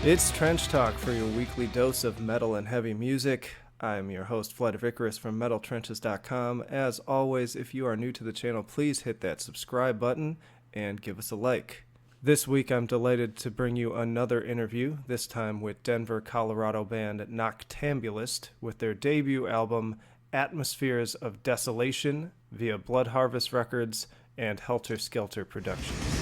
It's Trench Talk for your weekly dose of metal and heavy music. I'm your host, Flight of Icarus from MetalTrenches.com. As always, if you are new to the channel, please hit that subscribe button and give us a like. This week, I'm delighted to bring you another interview, this time with Denver, Colorado band Noctambulist with their debut album, Atmospheres of Desolation, via Blood Harvest Records and Helter Skelter Productions.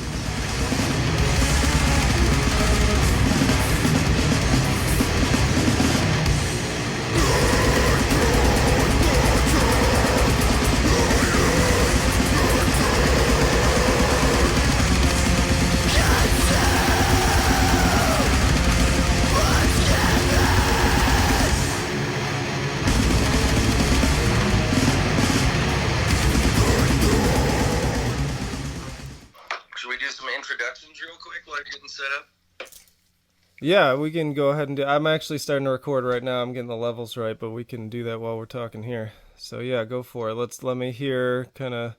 Yeah, we can go ahead and do. I'm actually starting to record right now. I'm getting the levels right, but we can do that while we're talking here. So yeah, go for it. Let me hear kind of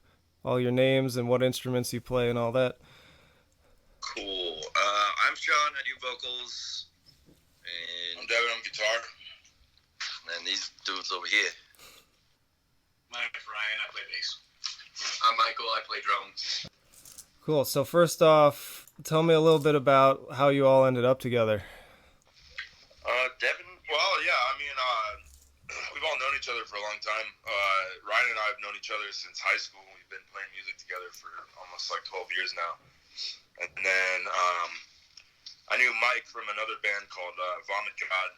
all your names and what instruments you play and all that. Cool. I'm Sean. I do vocals. And I'm Devin. I'm guitar. And these dudes over here. My name's Ryan. I play bass. I'm Michael. I play drums. Cool. So first off, tell me a little bit about how you all ended up together. Devin? Well, yeah, we've all known each other for a long time. Ryan and I have known each other since high school. We've been playing music together for almost like 12 years now. And then I knew Mike from another band called Vomit God.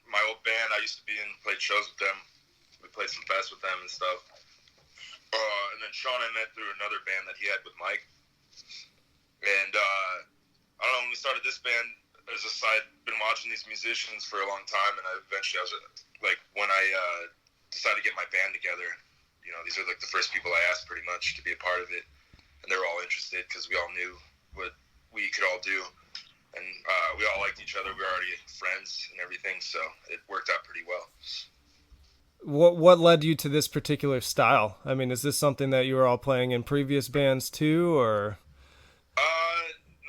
My old band I used to be in, played shows with them. We played some fests with them and stuff. And then Sean I met through another band that he had with Mike. And I don't know, when we started this band, I'd been watching these musicians for a long time, and eventually I was like, when I decided to get my band together, you know, these are like the first people I asked pretty much to be a part of it, and they were all interested because we all knew what we could all do, and we all liked each other. We were already friends and everything, so it worked out pretty well. What led you to this particular style? I mean, is this something that you were all playing in previous bands too, or?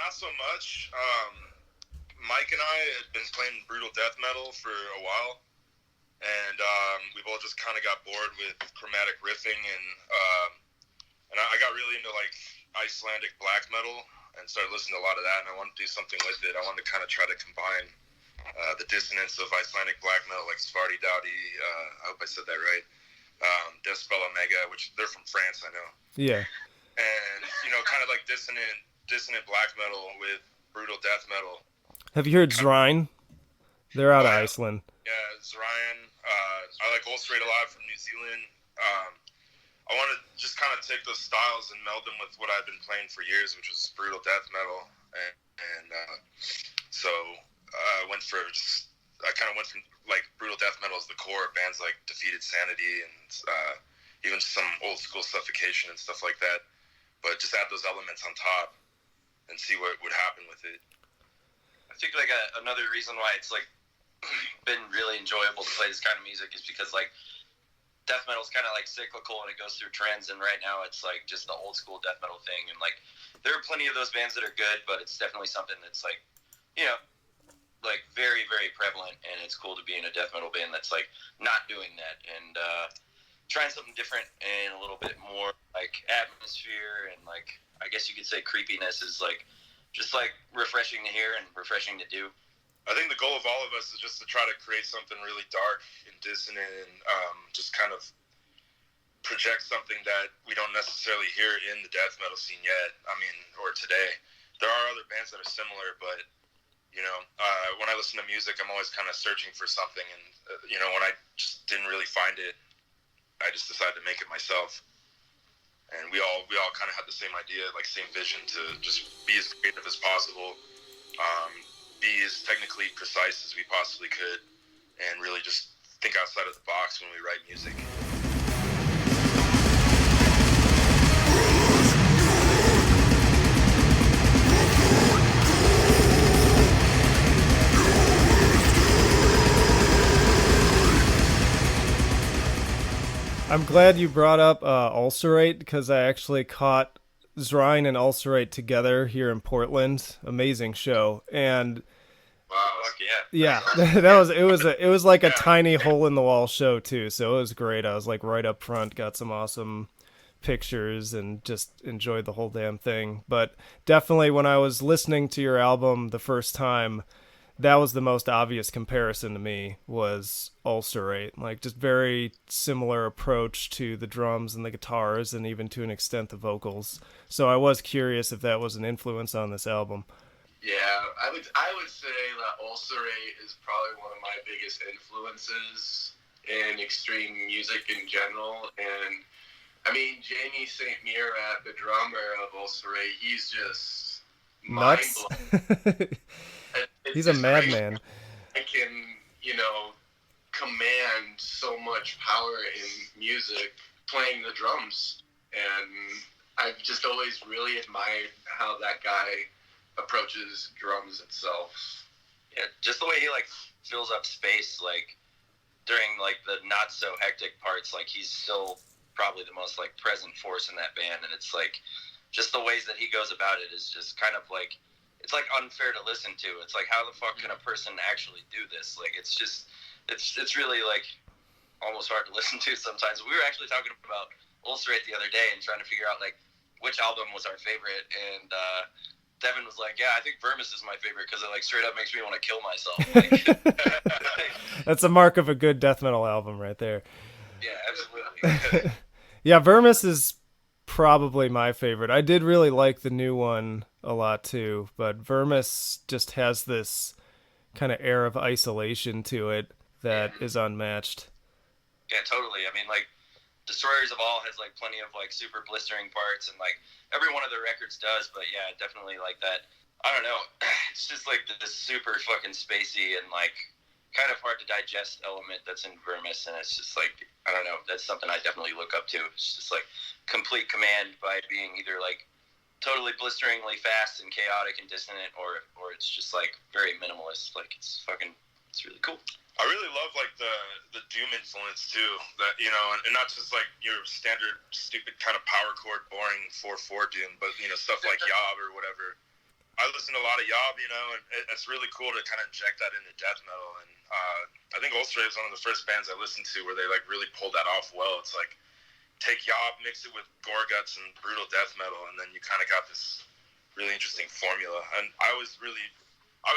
Not so much. Mike and I had been playing brutal death metal for a while, and we both just kind of got bored with chromatic riffing, and I got really into like Icelandic black metal and started listening to a lot of that, and I wanted to do something with it. I wanted to kind of try to combine the dissonance of Icelandic black metal, like Svarti Dowdy, I hope I said that right, Deathspell Omega, which they're from France, I know. Yeah. And, you know, kind of like dissonant black metal with brutal death metal. Have you heard Zrine? They're out of Iceland. Yeah, Zrine. I like Ulcerate a lot from New Zealand. I want to just kind of take those styles and meld them with what I've been playing for years, which was brutal death metal. So I kind of went from like brutal death metal as the core, bands like Defeated Sanity and even some old school Suffocation and stuff like that. But just add those elements on top and see what would happen with it. I think like another reason why it's like been really enjoyable to play this kind of music is because like death metal is kind of like cyclical and it goes through trends, and right now it's like just the old school death metal thing, and like there are plenty of those bands that are good, but it's definitely something that's like, you know, like very, very prevalent, and it's cool to be in a death metal band that's like not doing that and trying something different and a little bit more like atmosphere, and like I guess you could say creepiness is like just like refreshing to hear and refreshing to do. I think the goal of all of us is just to try to create something really dark and dissonant and just kind of project something that we don't necessarily hear in the death metal scene yet. I mean, or today. There are other bands that are similar, but you know, when I listen to music, I'm always kind of searching for something, and you know, when I just didn't really find it, I just decided to make it myself. And we all kind of had the same idea, like same vision, to just be as creative as possible, be as technically precise as we possibly could, and really just think outside of the box when we write music. I'm glad you brought up Ulcerate, because I actually caught Zrine and Ulcerate together here in Portland. Amazing show. And Wow. Fuck yeah. Yeah, it was like a tiny hole in the wall show too, so it was great. I was like right up front, got some awesome pictures and just enjoyed the whole damn thing. But definitely when I was listening to your album the first time, that was the most obvious comparison to me was Ulcerate. Like just very similar approach to the drums and the guitars and even to an extent the vocals. So I was curious if that was an influence on this album. Yeah, I would say that Ulcerate is probably one of my biggest influences in extreme music in general. And I mean, Jamie St. Murat, the drummer of Ulcerate, he's just Nuts. He's a madman. I can, command so much power in music playing the drums. And I've just always really admired how that guy approaches drums itself. Yeah, just the way he like fills up space, like during like the not so hectic parts, like he's still probably the most like present force in that band, and it's like just the ways that he goes about it is just kind of like it's like unfair to listen to. It's like how the fuck can a person actually do this? Like it's just it's really like almost hard to listen to sometimes. We were actually talking about Ulcerate the other day and trying to figure out like which album was our favorite, and Devin was like, yeah, I think Vermis is my favorite because it like straight up makes me want to kill myself. Like, that's a mark of a good death metal album right there. Yeah, absolutely. Yeah, Vermis is probably my favorite. I did really like the new one a lot too, but Vermis just has this kind of air of isolation to it that is unmatched. Yeah, totally. I mean, like, Destroyers of All has like plenty of like super blistering parts, and like every one of their records does, but yeah, definitely like that. I don't know. It's just like this super fucking spacey and like kind of hard to digest element that's in Vermis, and it's just like I don't know. That's something I definitely look up to. It's just like complete command by being either like totally blisteringly fast and chaotic and dissonant, or it's just like very minimalist. Like it's really cool. I really love like the doom influence too, that and not just like your standard stupid kind of power chord boring 4/4 doom, but stuff like Yob or whatever. I listen to a lot of Yob, and it's really cool to kind of inject that into death metal. And I think Ulcerate is one of the first bands I listened to where they like really pulled that off well. It's like take Yob, mix it with gore guts and brutal death metal, and then you kind of got this really interesting formula. And I always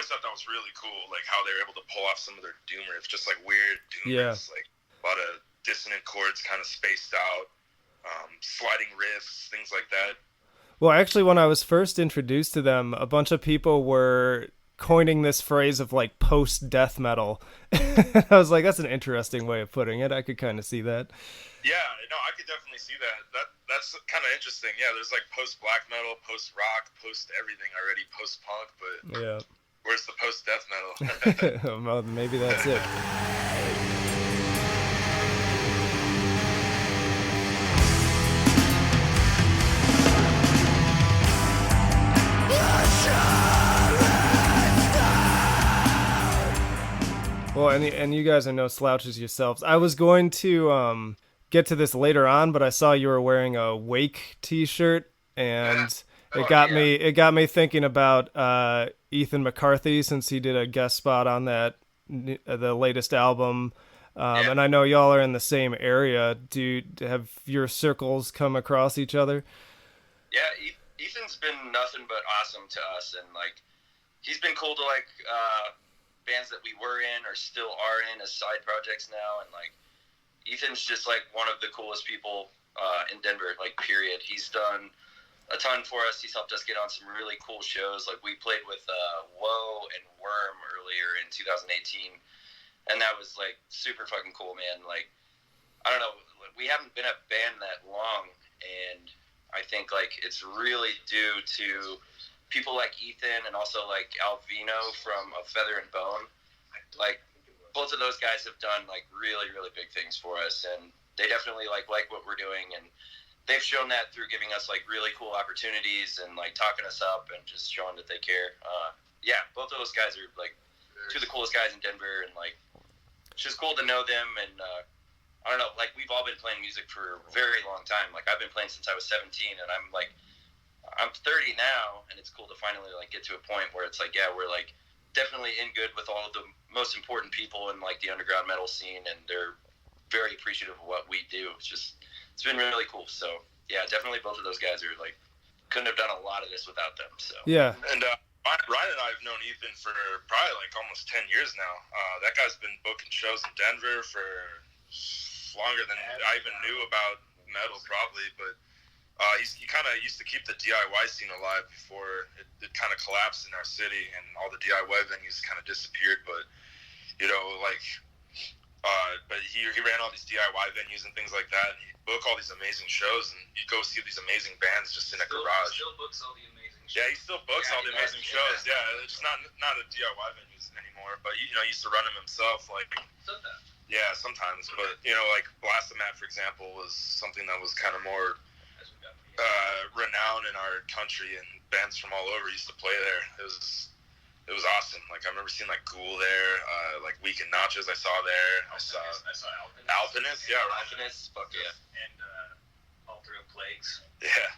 thought that was really cool, like how they were able to pull off some of their doom riffs, just like weird doom riffs, like a lot of dissonant chords kind of spaced out, sliding riffs, things like that. Well, actually, when I was first introduced to them, a bunch of people were coining this phrase of like post-death metal. I was like, that's an interesting way of putting it. I could kind of see that. Yeah, no, I could definitely see that. That's kind of interesting. Yeah, there's like post-black metal, post-rock, post-everything already, post-punk, but yeah. Where's the post-death metal? Well, maybe that's it. Well, and you guys are no slouches yourselves. I was going to get to this later on, but I saw you were wearing a Wake t-shirt, and it got me thinking about Ethan McCarthy, since he did a guest spot on the latest album. And I know y'all are in the same area. Have your circles come across each other? Yeah, Ethan's been nothing but awesome to us, and like he's been cool to like bands that we were in or still are in as side projects now, and like Ethan's just like one of the coolest people in Denver, like period. He's done a ton for us. He's helped us get on some really cool shows. Like we played with Woe and Worm earlier in 2018, and that was like super fucking cool, man. Like I don't know, we haven't been a band that long, and I think like it's really due to people like Ethan and also like Alvino from A Feather and Bone. Like both of those guys have done like really, really big things for us, and they definitely like what we're doing, and they've shown that through giving us like really cool opportunities and like talking us up and just showing that they care. Yeah, both of those guys are like two of the coolest guys in Denver, and like it's just cool to know them. And I don't know, like we've all been playing music for a very long time. Like I've been playing since I was 17, and I'm 30 now, and it's cool to finally like get to a point where it's like, yeah, we're like definitely in good with all of the most important people in like the underground metal scene, and they're very appreciative of what we do. It's been really cool. So yeah, definitely both of those guys are like, couldn't have done a lot of this without them. So yeah. And Ryan and I have known Ethan for probably like almost 10 years now. That guy's been booking shows in Denver for longer than I even knew about metal, probably. But he kind of used to keep the DIY scene alive before it kind of collapsed in our city and all the DIY venues kind of disappeared. But, you know, like, but he ran all these DIY venues and things like that. And he'd book all these amazing shows, and you'd go see these amazing bands just in a garage. Still books all the amazing shows. Yeah, he still books all the amazing shows. Yeah, it's not a DIY venues anymore, but you know, he used to run them himself. Like Sometimes. yeah, sometimes. But you know, like Blastomat, for example, was something that was kind of more renowned in our country, and bands from all over used to play there. It was awesome. Like I remember seeing like Ghoul there, like Weekend Nachos. I saw there. I saw Alpinist. Alpinist. Yeah, right. Alpinist, fuck yeah. And Ulcerate Plagues. Yeah.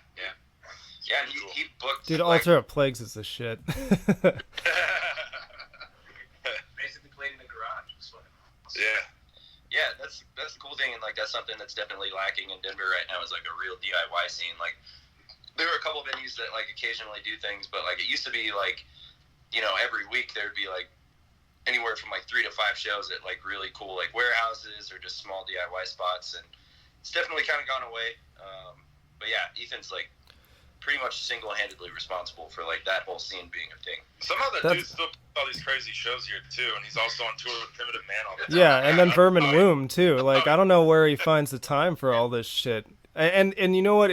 Yeah, and he booked. Dude, like, Ulcerate Plagues is the shit. Basically played in the garage. It was fun. Yeah. Yeah, that's the cool thing, and like that's something that's definitely lacking in Denver right now is like a real DIY scene. Like there are a couple of venues that like occasionally do things, but like it used to be like, you know, every week there'd be like anywhere from like 3 to 5 shows at like really cool like warehouses or just small DIY spots, and it's definitely kind of gone away. But yeah, Ethan's like pretty much single-handedly responsible for like that whole scene being a thing. Somehow that dude still puts all these crazy shows here too, and he's also on tour with Primitive Man all the time. Yeah, and then Vermin Womb too. Like I don't know where he finds the time for all this shit. And you know what?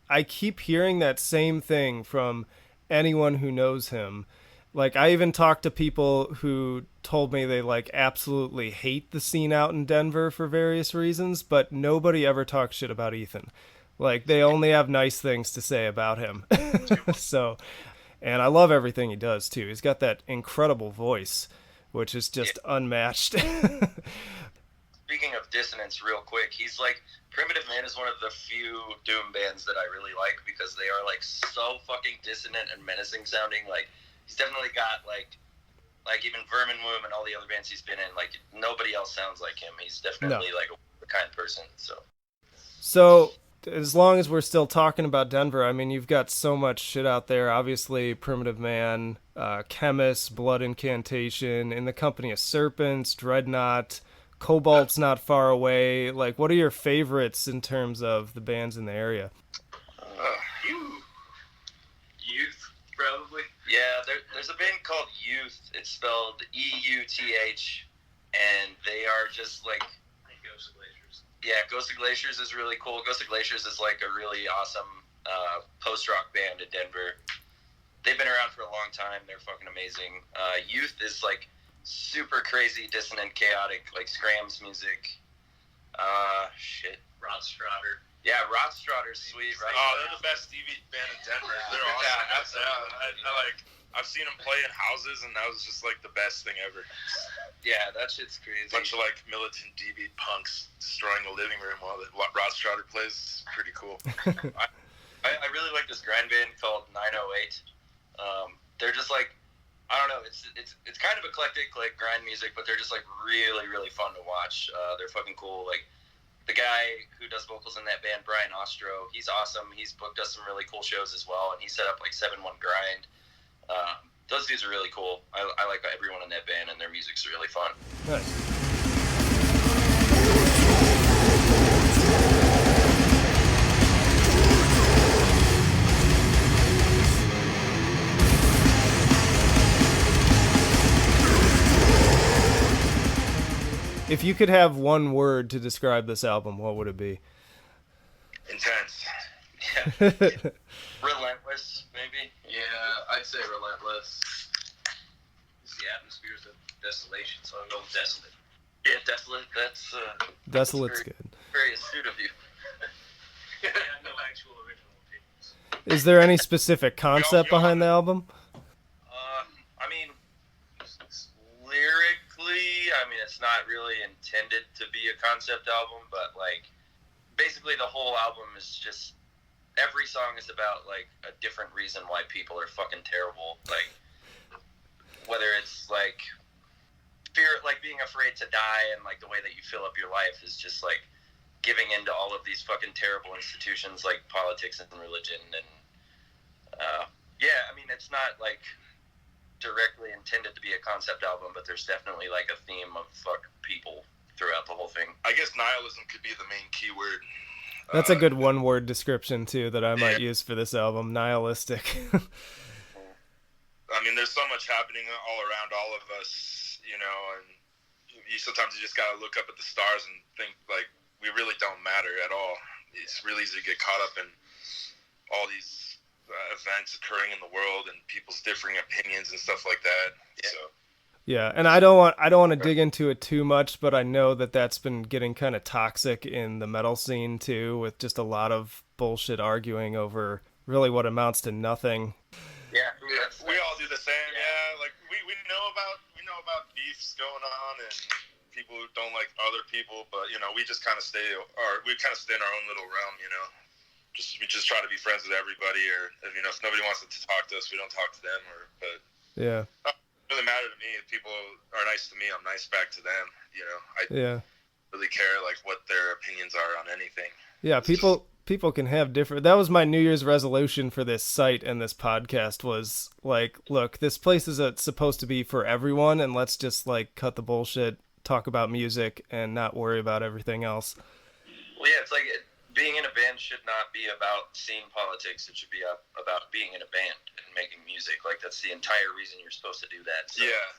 I keep hearing that same thing from anyone who knows him. Like I even talked to people who told me they like absolutely hate the scene out in Denver for various reasons, but nobody ever talks shit about Ethan. Like they only have nice things to say about him. So, and I love everything he does too. He's got that incredible voice, which is just unmatched. Speaking of dissonance real quick, he's like, Primitive Man is one of the few doom bands that I really like because they are like so fucking dissonant and menacing sounding. Like he's definitely got like even Vermin Womb and all the other bands he's been in, like nobody else sounds like him. He's definitely like a kind person. So as long as we're still talking about Denver, I mean, you've got so much shit out there. Obviously, Primitive Man, Chemist, Blood Incantation, In the Company of Serpents, Dreadnought, Cobalt's not far away. Like, what are your favorites in terms of the bands in the area? Youth, probably. Yeah, there's a band called Youth. It's spelled EUTH, and they are just like... Ghost of Glaciers. Yeah, Ghost of Glaciers is really cool. Ghost of Glaciers is like a really awesome post-rock band in Denver. They've been around for a long time. They're fucking amazing. Youth is like super crazy, dissonant, chaotic, like Scrams music. Rotstrader. Yeah, Rotstrader's sweet, right? Oh, they're the best Stevie band in Denver. They're awesome. I've seen them play in houses, and that was just like the best thing ever. Yeah, that shit's crazy. Bunch of like militant DB punks destroying the living room while Rotstrader plays. Pretty cool. I really like this grind band called 908. They're just like, I don't know, it's kind of eclectic like grind music, but they're just like really, really fun to watch. They're fucking cool. Like the guy who does vocals in that band, Brian Ostro, he's awesome. He's booked us some really cool shows as well, and he set up like 7-1 Grind. Those dudes are really cool. I like everyone in that band, and their music's really fun. Nice. If you could have one word to describe this album, what would it be? Intense. Yeah. Relentless, maybe? Yeah, I'd say relentless. It's the atmospheres of desolation, so I'll go with desolate. Yeah, Desolate. That's Desolate's very, good. very astute of you. Yeah, no actual original opinions. Is there any specific concept behind the album? I mean, lyrically, I mean, it's not really intended to be a concept album, but like, basically the whole album is just, every song is about like a different reason why people are fucking terrible. Like, whether it's to die and like the way that you fill up your life is just like giving into all of these fucking terrible institutions like politics and religion. And yeah, I mean, it's not like directly intended to be a concept album, but there's definitely like a theme of fuck people throughout the whole thing. I guess nihilism could be the main keyword. That's a good one-word description too that I might use for this album. Nihilistic. I mean, there's so much happening all around all of us, you know, and sometimes you just gotta look up at the stars and think like we really don't matter at all. It's really easy to get caught up in all these events occurring in the world and people's differing opinions and stuff like that. Yeah. So. Yeah, and I don't want to dig into it too much, but I know that that's been getting kind of toxic in the metal scene too, with just a lot of bullshit arguing over really what amounts to nothing. Yeah, we all do the same. Yeah, like we know about beefs going on and people who don't like other people, but you know we just kind of stay in our own little realm. You know, we just try to be friends with everybody, or if nobody wants to talk to us, we don't talk to them. But yeah. Doesn't matter to me. If people are nice to me, I'm nice back to them. You know, I really care like what their opinions are on anything. Yeah, people can have different. That was my New Year's resolution for this site and this podcast was like, look, this place is supposed to be for everyone, and let's just like cut the bullshit, talk about music, and not worry about everything else. Well, yeah, it's like being in a band should not be about scene politics. It should be about being in a band and making music. Like, that's the entire reason you're supposed to do that. So yeah.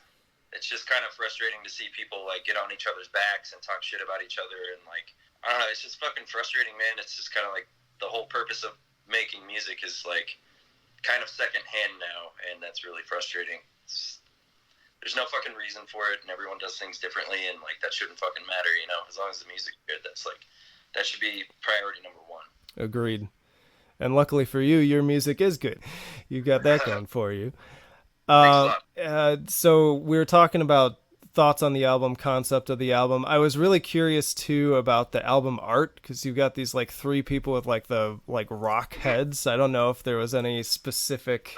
It's just kind of frustrating to see people, like, get on each other's backs and talk shit about each other. And, like, I don't know, it's just fucking frustrating, man. It's just kind of like the whole purpose of making music is, like, kind of secondhand now. And that's really frustrating. There's no fucking reason for it. And everyone does things differently. And, like, that shouldn't fucking matter, you know? As long as the music's good, that's, like... that should be priority number one. Agreed. And luckily for you, your music is good. You got that going for you. So we were talking about thoughts on the album, concept of the album. I was really curious too about the album art, because you've got these like three people with like the like rock heads. I don't know if there was any specific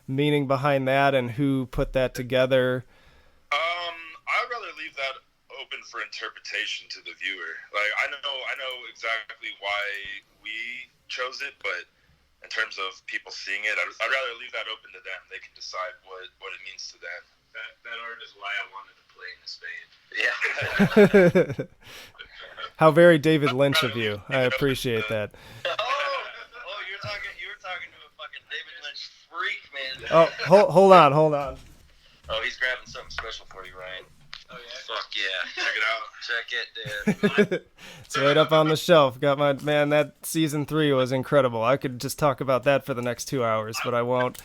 meaning behind that and who put that together. I'd rather leave that open for interpretation to the viewer. Like I know exactly why we chose it, but in terms of people seeing it, I'd rather leave that open to them. They can decide what it means to them. That art is why I wanted to play in this band. Yeah. How very David Lynch of you. I appreciate that. Oh, you were talking to a fucking David Lynch freak, man. Oh, hold on. Oh, he's grabbing something special for you, Ryan. Oh, yeah? Fuck yeah. Check it out. Check it, dude. It's right up on the shelf. Got my man. That season 3 was incredible. I could just talk about that for the next 2 hours, but I won't.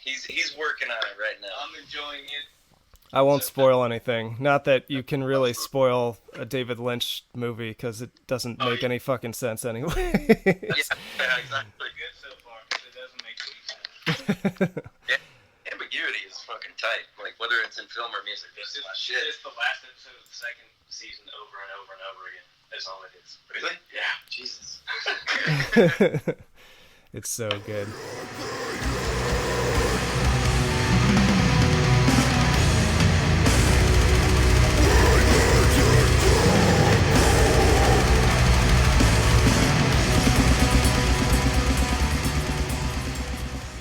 He's working on it right now. I'm enjoying it. I won't spoil anything. Not that you can really spoil a David Lynch movie, because it doesn't make any fucking sense anyway. Yeah, exactly. Good so far, but it doesn't make any sense. Yeah. Ambiguity is fucking tight. Like, whether it's in film or music, It's that's just, my shit. it's the last episode of the second season over and over and over again. That's all it is. Really? Yeah. Jesus. It's so good.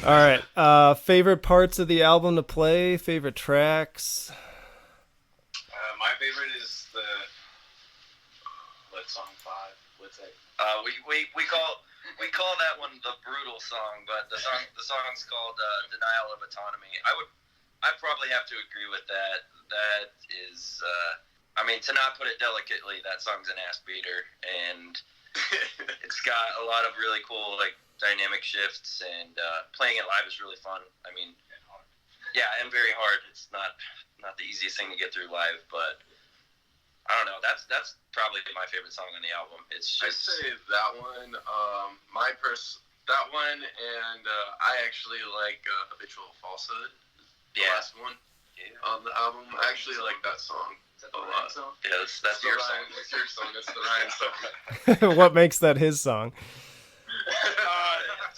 All right. Favorite parts of the album to play? Favorite tracks? My favorite is the song 5. What's that? We call that one the brutal song, but the song's called Denial of Autonomy. I'd probably have to agree with that. That is, I mean, to not put it delicately, that song's an ass beater, and it's got a lot of really cool like dynamic shifts, and playing it live is really fun. I mean, yeah, and very hard. It's not the easiest thing to get through live, but I don't know. That's probably my favorite song on the album. It's just... I'd say that one. That one, and I actually like Habitual Falsehood. The last one on the album. I actually like that song a lot. Yeah, that's your song. It's your song. That's the Ryan song. What makes that his song?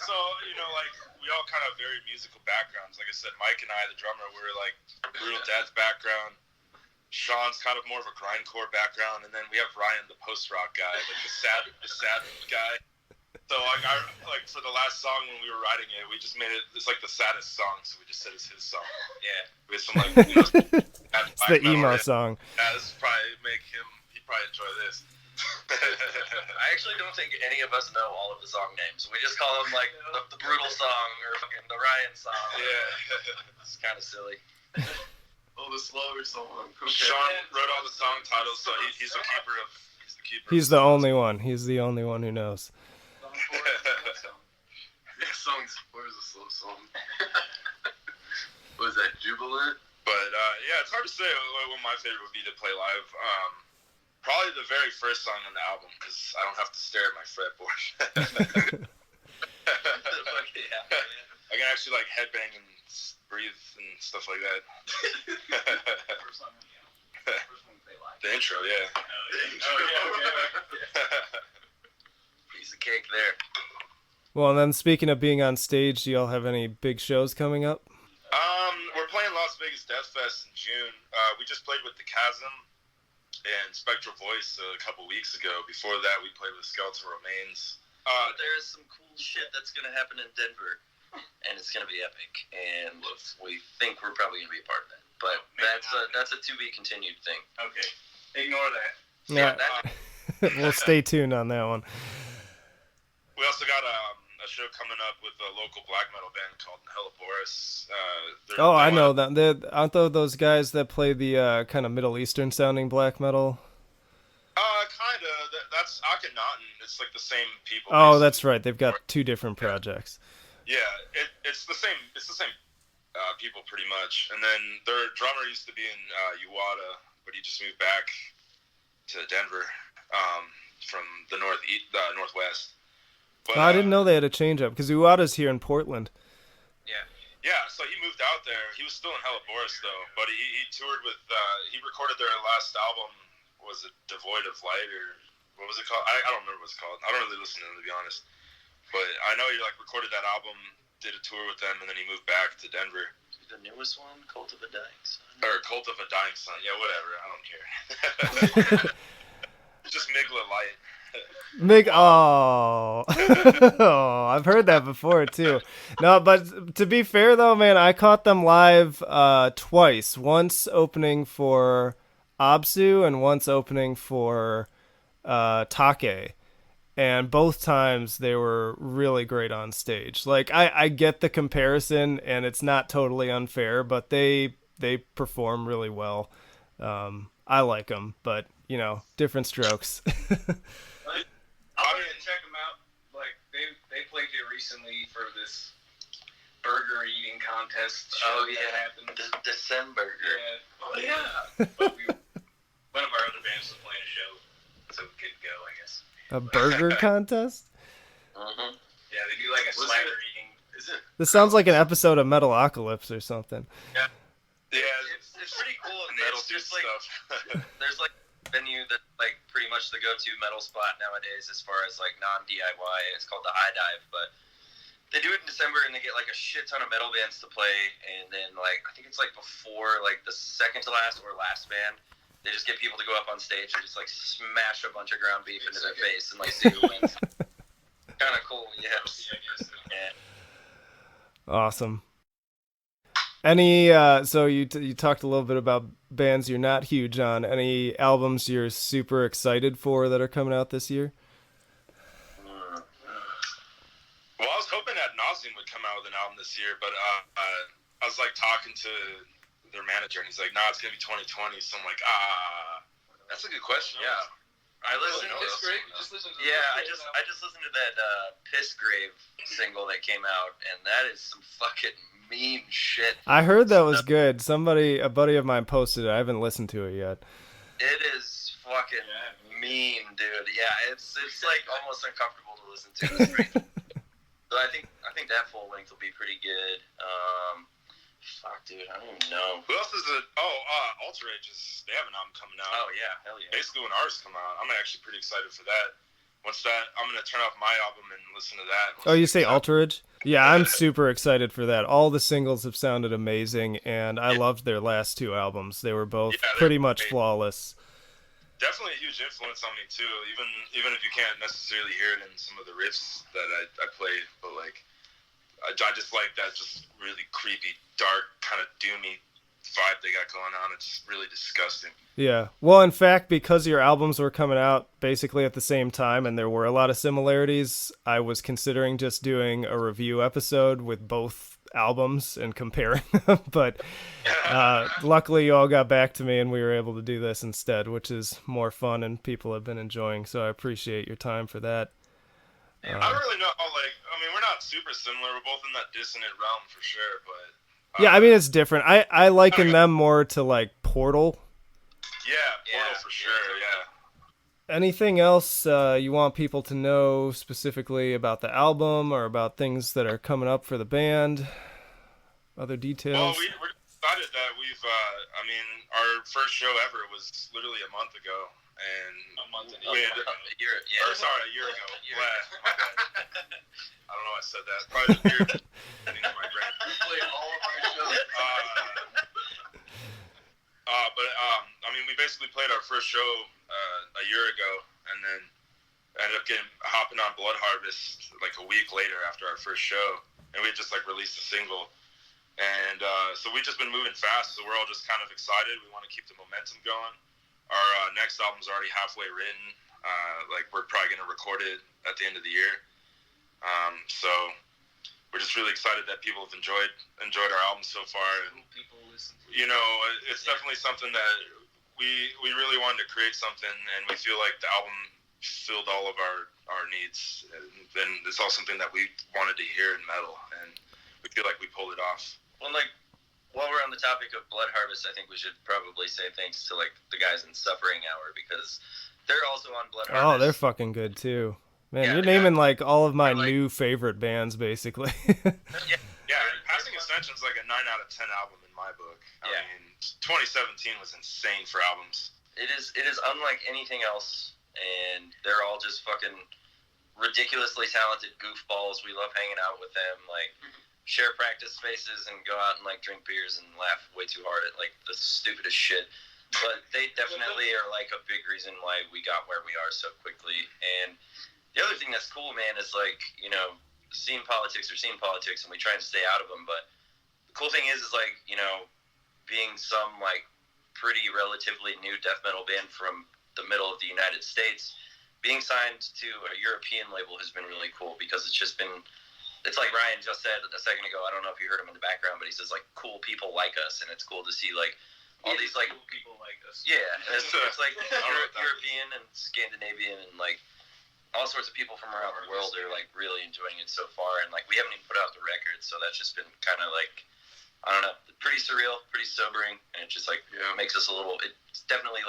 So, like, we all kind of have very musical backgrounds. Like I said, Mike and I, the drummer, we're like brutal death background. Sean's kind of more of a grindcore background, and then we have Ryan, the post rock guy, like the sad guy. So like for the last song when we were writing it, we just made it. It's like the saddest song, so we just said it's his song. Yeah, with some like it's the emo song. Yeah, this would probably make him. He'd probably enjoy this. I actually don't think any of us know all of the song names. We just call them like the brutal song or fucking the Ryan song. Yeah, it's kind of silly. Oh, the slower song. Okay. Sean wrote all the song titles, so he's the keeper of. He's the only one. He's the only one who knows. Where's the slow song? Was that Jubilant? But yeah, it's hard to say what my favorite would be to play live. Probably the very first song on the album, because I don't have to stare at my fretboard. I can actually like headbang and breathe and stuff like that. First one we play live. The intro, yeah. Piece of cake there. Well, and then speaking of being on stage, do y'all have any big shows coming up? We're playing Las Vegas Death Fest in June. We just played with The Chasm and Spectral Voice a couple weeks ago. Before that, we played with Skeletal Remains. There's some cool shit that's going to happen in Denver, and it's going to be epic, and we think we're probably going to be a part of that. But that's a to be continued thing. Okay, ignore that. Yeah, we'll stay tuned on that one. We also got a show coming up with a local black metal band called Heliboris. I know them. Aren't those guys that play the kind of Middle Eastern sounding black metal? Kind of. That's Akhenaten. It's like the same people. Oh, that's right. They've got two different projects. Yeah, it's the same. It's the same people pretty much. And then their drummer used to be in Uwada, but he just moved back to Denver from the northwest. But, I didn't know they had a change up because Uwada's here in Portland. Yeah, so he moved out there. He was still in Heliboris though, but he toured with. He recorded their last album. Was it Devoid of Light or what was it called? I don't remember what it's called. I don't really listen to them to be honest. But I know he like recorded that album, did a tour with them, and then he moved back to Denver. The newest one, Cult of a Dying Sun. Or Cult of a Dying Sun. Yeah, whatever. I don't care. Just Migla Light. Oh, I've heard that before too. No, but to be fair though, man, I caught them live twice. Once opening for Absu and once opening for Take. And both times they were really great on stage. Like I get the comparison and it's not totally unfair, but they perform really well. I like them, but you know, different strokes. I'll check them out. Like they played here recently for this burger eating contest show that happened. December. Yeah. Oh yeah. But one of our other bands was playing a show, so we could go, I guess. A burger contest? Mm-hmm. Yeah, they do like a slider eating. Is it? This sounds like an episode of Metalocalypse or something. Yeah, it's pretty cool. And metal it's just like stuff. there's like a venue that like pretty much the go-to metal spot nowadays as far as like non-DIY. It's called the High Dive, but they do it in December and they get like a shit ton of metal bands to play, and then like I think it's like before like the second to last or last band. They just get people to go up on stage and just like smash a bunch of ground beef into their face and like see who wins. Kind of cool, yeah. Yeah. Awesome. Any so you talked a little bit about bands you're not huge on. Any albums you're super excited for that are coming out this year? Well, I was hoping that Nauseam would come out with an album this year, but I was like talking to their manager, and he's like, "Nah, it's gonna be 2020." So I'm like, that's a good question. Yeah, I listened to Piss Grave. Just listen to I just listened to that Piss Grave single that came out, and that is some fucking mean shit. I heard that was good. A buddy of mine posted it. I haven't listened to it yet. It is fucking mean, dude. Yeah, it's like almost uncomfortable to listen to. It's great. So I think that full length will be pretty good. Fuck, dude, I don't even know. Who else is it? Ulcerate they have an album coming out. Oh yeah, hell yeah. Basically when ours come out, I'm actually pretty excited for that. Once that, I'm gonna turn off my album and listen to that. Oh, you say Ulcerate? Yeah, I'm super excited for that. All the singles have sounded amazing, and I loved their last two albums. They were both pretty much flawless. Definitely a huge influence on me too. Even if you can't necessarily hear it in some of the riffs that I play, but like I just like that just really creepy, dark, kind of doomy vibe they got going on. It's really disgusting. Yeah. Well, in fact, because your albums were coming out basically at the same time and there were a lot of similarities, I was considering just doing a review episode with both albums and comparing them. But luckily, you all got back to me and we were able to do this instead, which is more fun and people have been enjoying. So I appreciate your time for that. I don't really know how, we're not super similar. We're both in that dissonant realm for sure, but... yeah, I mean, it's different. I liken them more to, like, Portal. Yeah, Portal for sure, yeah. Anything else you want people to know specifically about the album or about things that are coming up for the band? Other details? Well, we're excited that our first show ever was literally a month ago. And a month and a year ago. My bad. I don't know why I said that. Probably the beer getting in my brain. Play all of our shows. We basically played our first show a year ago, and then ended up hopping on Blood Harvest like a week later after our first show, and we just released a single. And so we've just been moving fast, so we're all just kind of excited. We want to keep the momentum going. Our next album's already halfway written. We're probably going to record it at the end of the year. So we're just really excited that people have enjoyed our album so far. And people listen to it's definitely something that we really wanted to create something, and we feel like the album filled all of our needs. And it's all something that we wanted to hear in metal, and we feel like we pulled it off. Well, while we're on the topic of Blood Harvest, I think we should probably say thanks to the guys in Suffering Hour, because they're also on Blood Harvest. Oh, they're fucking good too. Man, you're naming all of my new favorite bands basically. Yeah, Passing Ascension's like a 9 out of 10 album in my book. I mean, 2017 was insane for albums. It is unlike anything else, and they're all just fucking ridiculously talented goofballs. We love hanging out with them. Share practice spaces and go out and drink beers and laugh way too hard at the stupidest shit. But they definitely are a big reason why we got where we are so quickly. And the other thing that's cool, man, is scene politics are scene politics, and we try and stay out of them. But the cool thing is being some pretty relatively new death metal band from the middle of the United States, being signed to a European label has been really cool, because it's just been. It's like Ryan just said a second ago. I don't know if you heard him in the background, but he says cool people like us, and it's cool to see all these cool people like us. Yeah, and it's European and Scandinavian and all sorts of people from around the world are really enjoying it so far, and we haven't even put out the record, so that's just been kind of I don't know, pretty surreal, pretty sobering, and it just makes us a little. It definitely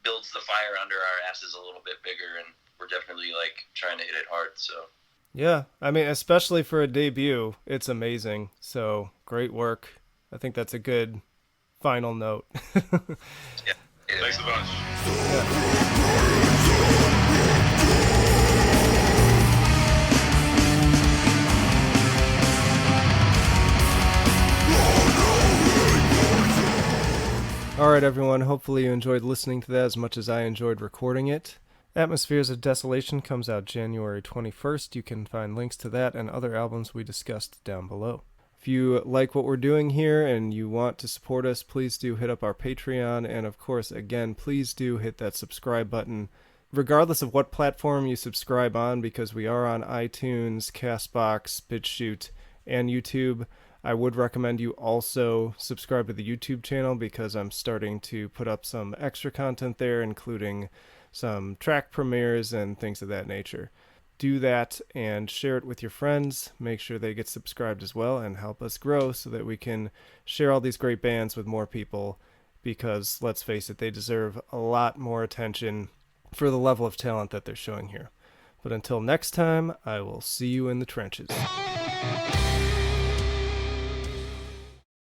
builds the fire under our asses a little bit bigger, and we're definitely trying to hit it hard. So. Yeah, I mean, especially for a debut, it's amazing. So, great work. I think that's a good final note. Yeah. Thanks a bunch. All right, everyone. Hopefully you enjoyed listening to that as much as I enjoyed recording it. Atmospheres of Desolation comes out January 21st. You can find links to that and other albums we discussed down below. If you like what we're doing here and you want to support us, please do hit up our Patreon. And of course, again, please do hit that subscribe button, regardless of what platform you subscribe on, because we are on iTunes, CastBox, BitChute, and YouTube. I would recommend you also subscribe to the YouTube channel, because I'm starting to put up some extra content there, including some track premieres and things of that nature. Do that and share it with your friends. Make sure they get subscribed as well and help us grow so that we can share all these great bands with more people, because let's face it, they deserve a lot more attention for the level of talent that they're showing here. But until next time, I will see you in the trenches.